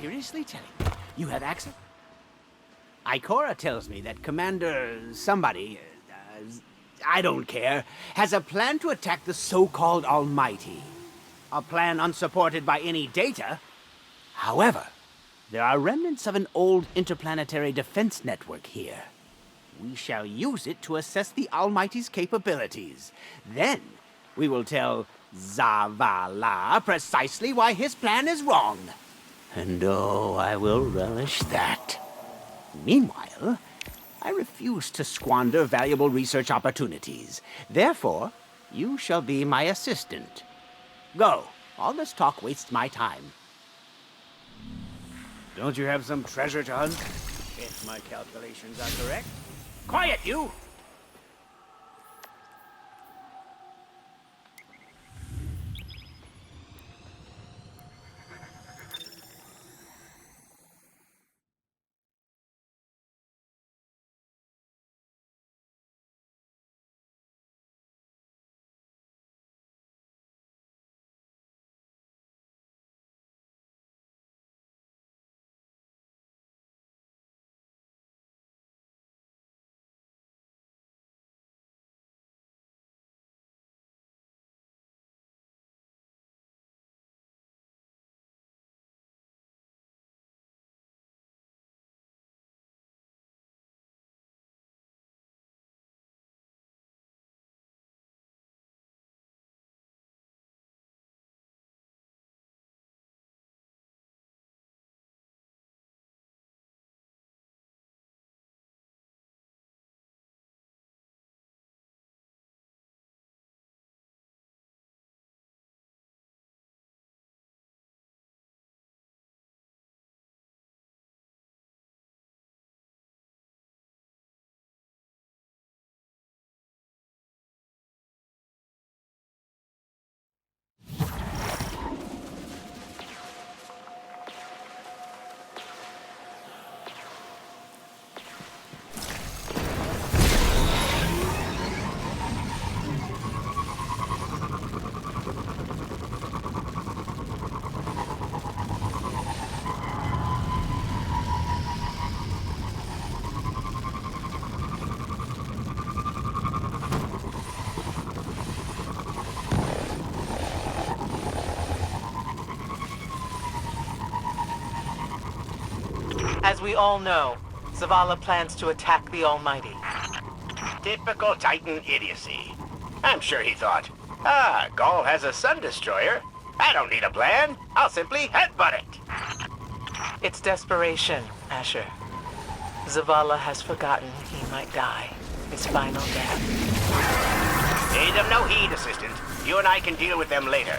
seriously telling me you have access? Ikora tells me that Commander somebody, I don't care, has a plan to attack the so-called Almighty. A plan unsupported by any data. However, there are remnants of an old interplanetary defense network here. We shall use it to assess the Almighty's capabilities. Then, we will tell Zavala precisely why his plan is wrong. And oh, I will relish that. Meanwhile, I refuse to squander valuable research opportunities. Therefore, you shall be my assistant. Go. All this talk wastes my time. Don't you have some treasure to hunt? If my calculations are correct. Quiet, you! As we all know, Zavala plans to attack the Almighty. Typical Titan idiocy. I'm sure he thought, Gaul has a sun destroyer. I don't need a plan. I'll simply headbutt it. It's desperation, Asher. Zavala has forgotten he might die. His final death. Pay them no heed, Assistant. You and I can deal with them later.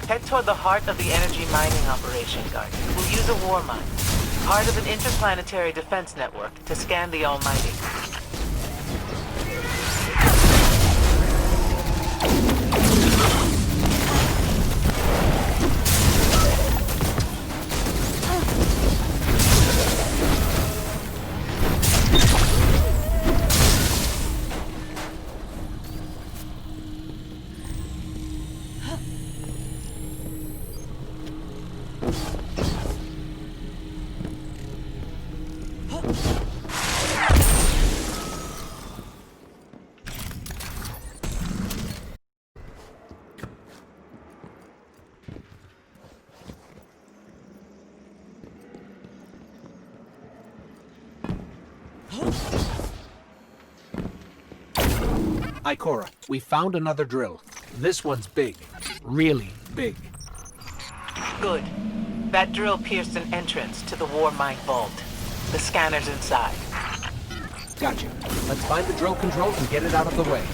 Head toward the heart of the energy mining operation, Guardian. We'll use a war mine, part of an interplanetary defense network, to scan the Almighty. Ikora, we found another drill. This one's big. Really big. Good. That drill pierced an entrance to the war mine vault. The scanner's inside. Gotcha. Let's find the drill controls and get it out of the way.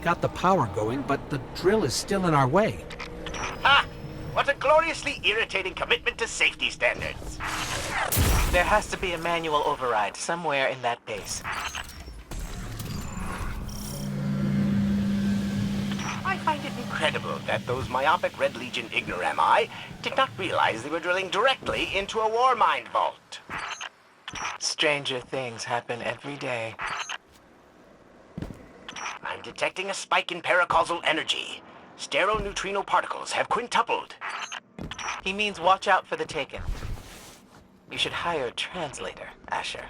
Got the power going, but the drill is still in our way. Ha! but a gloriously irritating commitment to safety standards. There has to be a manual override somewhere in that base. I find it incredible that those myopic Red Legion ignorami did not realize they were drilling directly into a war mind vault. Stranger things happen every day. I'm detecting a spike in paracausal energy. Stereoneutrino particles have quintupled. He means watch out for the Taken. You should hire a translator, Asher.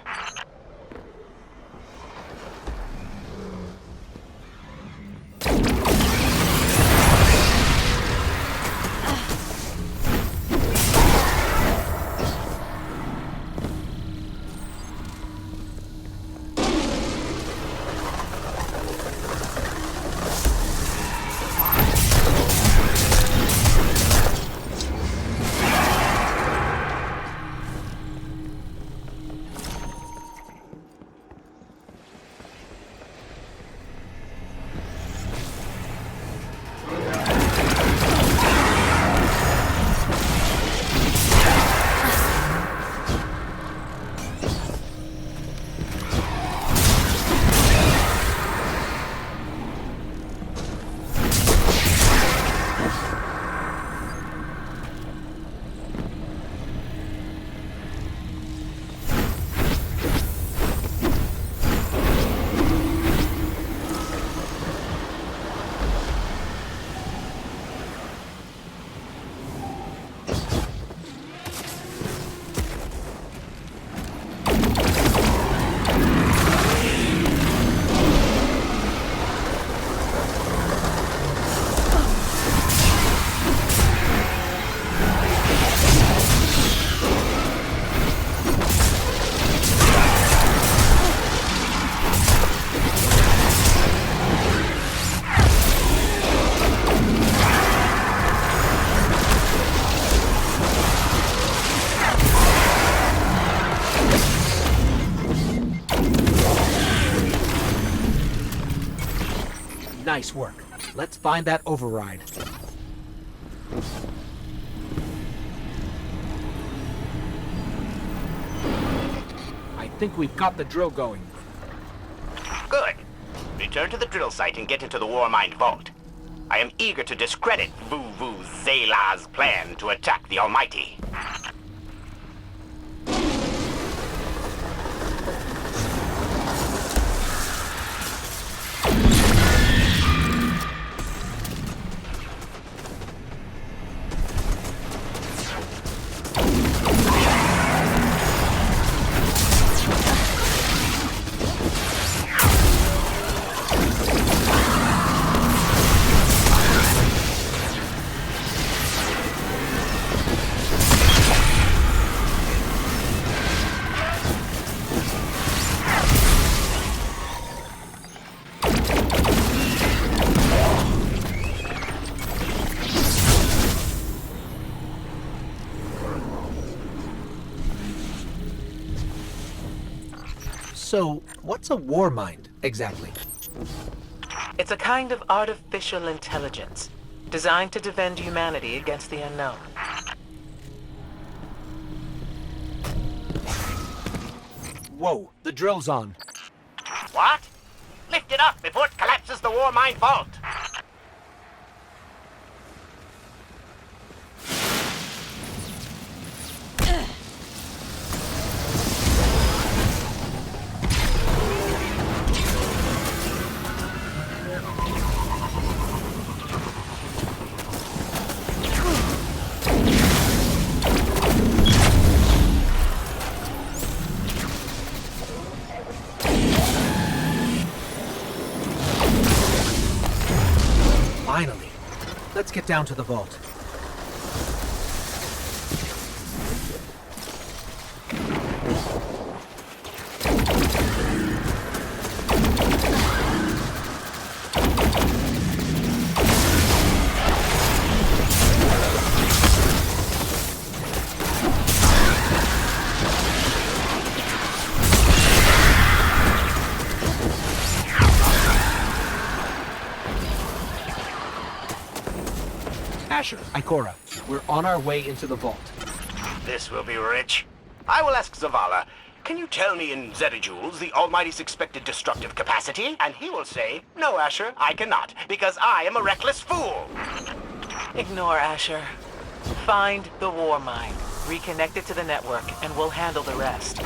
Nice work. Let's find that override. I think we've got the drill going. Good. Return to the drill site and get into the war mind vault. I am eager to discredit Vuvu Zayla's plan to attack the Almighty. So, what's a war mind, exactly? It's a kind of artificial intelligence designed to defend humanity against the unknown. Whoa, the drill's on. What? Lift it up before it collapses the war mind vault. Finally. Let's get down to the vault. Asher, Ikora, we're on our way into the vault. This will be rich. I will ask Zavala, can you tell me in zettajoules the Almighty's expected destructive capacity? And he will say, no, Asher, I cannot, because I am a reckless fool. Ignore Asher. Find the war mine, reconnect it to the network, and we'll handle the rest.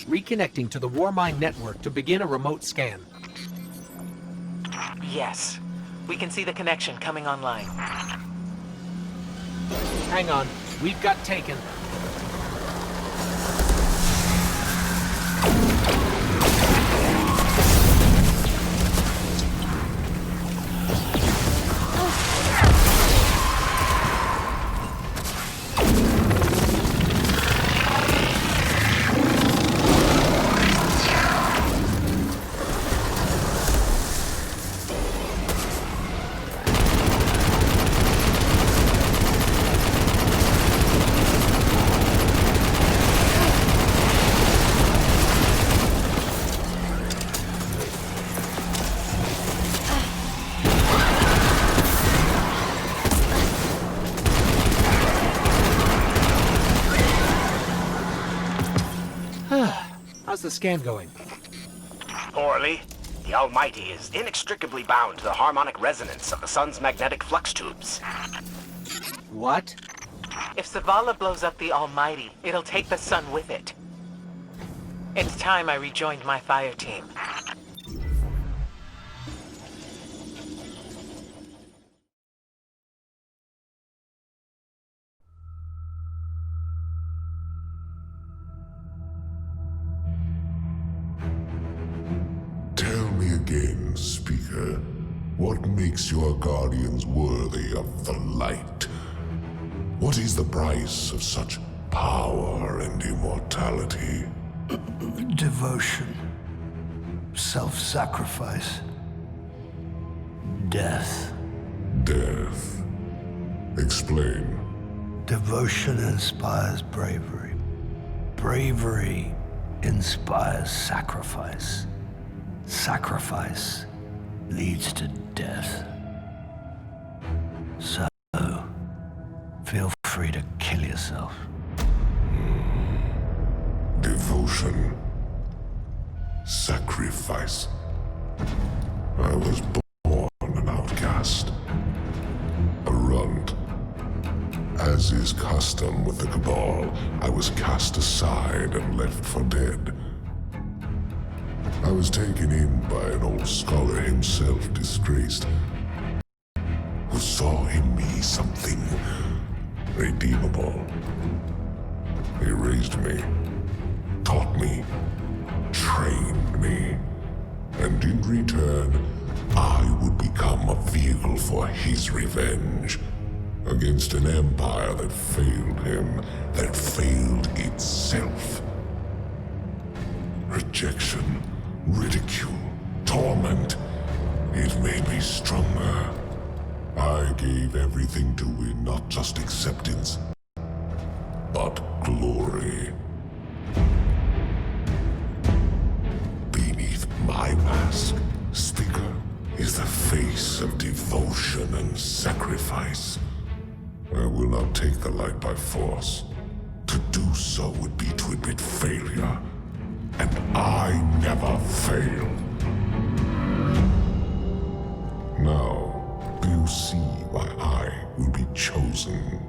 Reconnecting to the Warmind network to begin a remote scan. Yes. We can see the connection coming online. Hang on, we've got taken. How's the scan going? Poorly. The Almighty is inextricably bound to the harmonic resonance of the sun's magnetic flux tubes. What? If Zavala blows up the Almighty, it'll take the sun with it. It's time I rejoined my fire team. Tell me again, Speaker, what makes your guardians worthy of the light? What is the price of such power and immortality? Devotion. Self-sacrifice. Death. Death. Explain. Devotion inspires bravery. Bravery inspires sacrifice. Sacrifice leads to death. So, feel free to kill yourself. Devotion. Sacrifice. I was born an outcast. A runt. As is custom with the Cabal, I was cast aside and left for dead. I was taken in by an old scholar himself, disgraced, who saw in me something redeemable. He raised me, taught me, trained me, and in return, I would become a vehicle for his revenge against an empire that failed him, that failed itself. Rejection, ridicule, torment. It made me stronger. I gave everything to win not just acceptance, but glory. Beneath my mask, Speaker, is the face of devotion and sacrifice. I will not take the light by force. To do so would be to admit failure. And I never fail. Now, do you see why I will be chosen?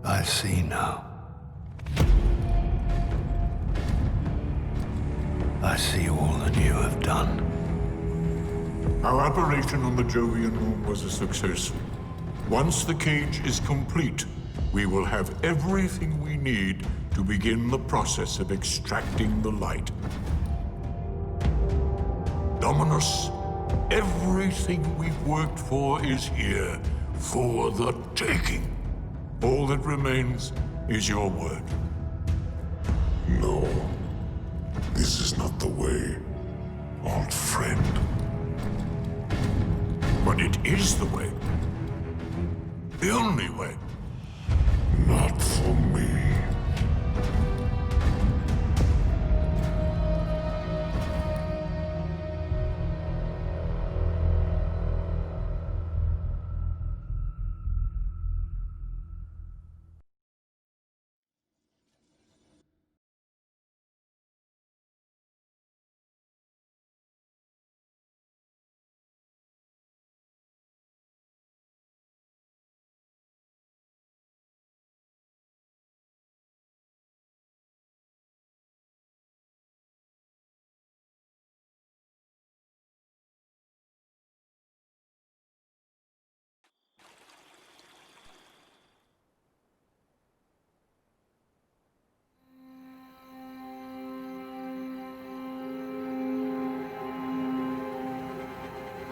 I see now. I see all that you have done. Our operation on the Jovian moon was a success. Once the cage is complete, we will have everything we need to begin the process of extracting the light. Dominus, everything we've worked for is here, for the taking. All that remains is your word. No. This is not the way, old friend. But it is the way. The only way. Not for me.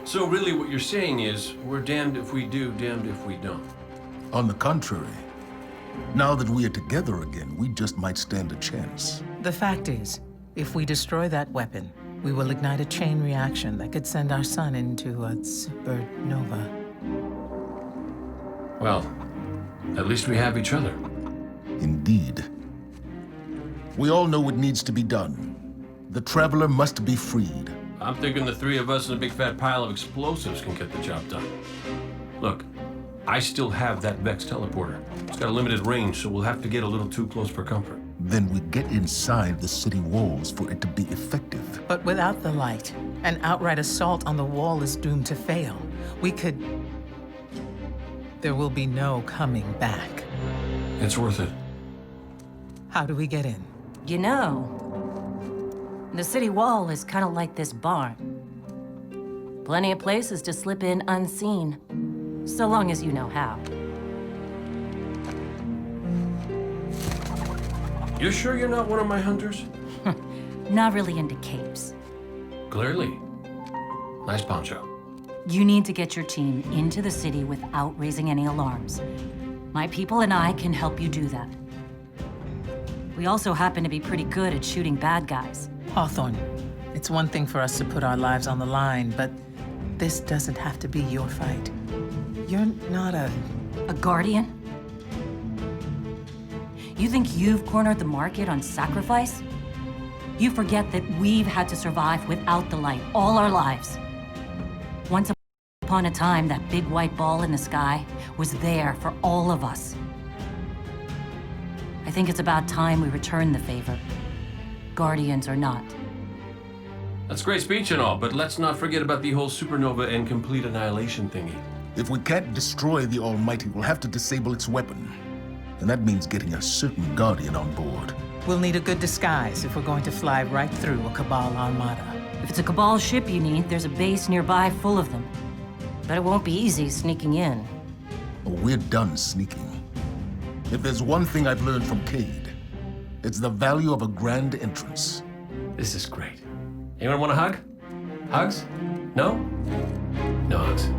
So really what you're saying is, we're damned if we do, damned if we don't. On the contrary, now that we are together again, we just might stand a chance. The fact is, if we destroy that weapon, we will ignite a chain reaction that could send our sun into a supernova. Well, at least we have each other. Indeed. We all know what needs to be done. The Traveler must be freed. I'm thinking the three of us and a big fat pile of explosives can get the job done. Look, I still have that Vex teleporter. It's got a limited range, so we'll have to get a little too close for comfort. Then we get inside the city walls for it to be effective. But without the light, an outright assault on the wall is doomed to fail. We could... There will be no coming back. It's worth it. How do we get in? You know, the city wall is kind of like this barn. Plenty of places to slip in unseen, so long as you know how. You sure you're not one of my hunters? Not really into capes. Clearly. Nice poncho. You need to get your team into the city without raising any alarms. My people and I can help you do that. We also happen to be pretty good at shooting bad guys. Hawthorne, it's one thing for us to put our lives on the line, but this doesn't have to be your fight. You're not a guardian? You think you've cornered the market on sacrifice? You forget that we've had to survive without the light all our lives. Once upon a time, that big white ball in the sky was there for all of us. I think it's about time we return the favor. Guardians or not. That's great speech and all, but let's not forget about the whole supernova and complete annihilation thingy. If we can't destroy the Almighty, we'll have to disable its weapon. And that means getting a certain Guardian on board. We'll need a good disguise if we're going to fly right through a Cabal armada. If it's a Cabal ship you need, there's a base nearby full of them. But it won't be easy sneaking in. Oh, we're done sneaking. If there's one thing I've learned from Cade, it's the value of a grand entrance. This is great. Anyone want a hug? Hugs? No? No hugs.